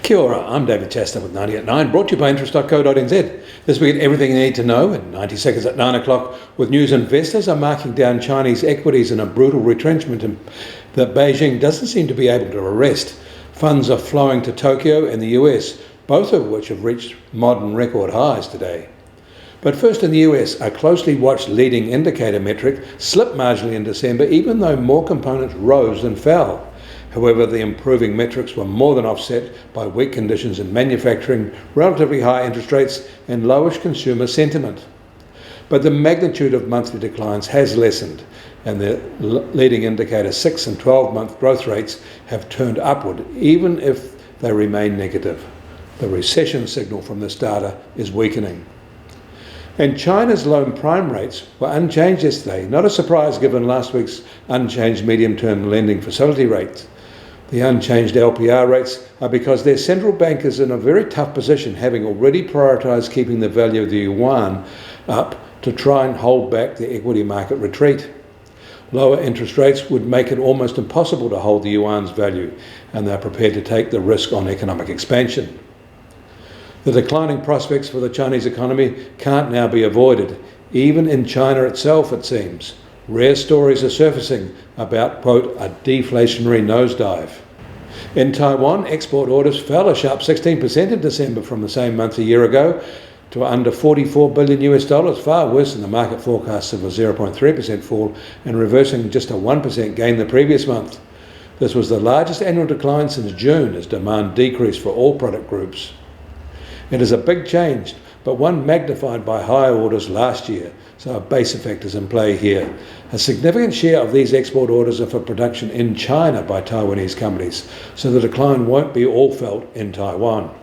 Kia ora, I'm David Chester with 90 at 9, brought to you by interest.co.nz. This week, everything you need to know in 90 seconds at 9 o'clock with news. Investors are marking down Chinese equities in a brutal retrenchment that Beijing doesn't seem to be able to arrest. Funds are flowing to Tokyo and the US, both of which have reached modern record highs today. But first in the US, a closely watched leading indicator metric slipped marginally in December, even though more components rose than fell. However, the improving metrics were more than offset by weak conditions in manufacturing, relatively high interest rates, and lowish consumer sentiment. But the magnitude of monthly declines has lessened, and the leading indicator 6 and 12-month growth rates have turned upward, even if they remain negative. The recession signal from this data is weakening. And China's loan prime rates were unchanged yesterday, not a surprise given last week's unchanged medium-term lending facility rates. The unchanged LPR rates are because their central bank is in a very tough position, having already prioritised keeping the value of the yuan up to try and hold back the equity market retreat. Lower interest rates would make it almost impossible to hold the yuan's value, and they're prepared to take the risk on economic expansion. The declining prospects for the Chinese economy can't now be avoided, even in China itself, it seems. Rare stories are surfacing about, quote, a deflationary nosedive. In Taiwan, export orders fell a sharp 16% in December from the same month a year ago to under $44 billion, far worse than the market forecasts of a 0.3% fall and reversing just a 1% gain the previous month. This was the largest annual decline since June as demand decreased for all product groups. It is a big change, but one magnified by higher orders last year, so a base effect is in play here. A significant share of these export orders are for production in China by Taiwanese companies, so the decline won't be all felt in Taiwan.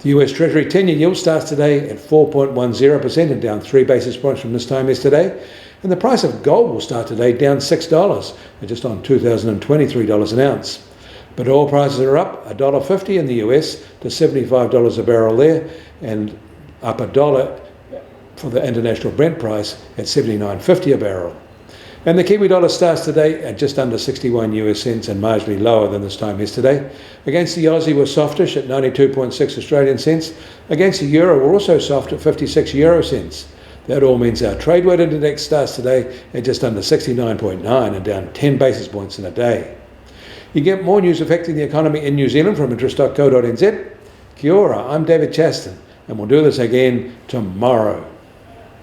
The US Treasury 10-year yield starts today at 4.10% and down 3 basis points from this time yesterday, and the price of gold will start today down $6 at just on $2,023 an ounce. But oil prices are up $1.50 in the US to $75 a barrel there, and up $1 for the international Brent price at $79.50 a barrel. And the Kiwi dollar starts today at just under 61 US cents and marginally lower than this time yesterday. Against the Aussie, we're softish at 92.6 Australian cents. Against the euro, we're also soft at 56 euro cents. That all means our trade weight index starts today at just under 69.9 and down 10 basis points in a day. You get more news affecting the economy in New Zealand from interest.co.nz. Kia ora, I'm David Chaston, and we'll do this again tomorrow.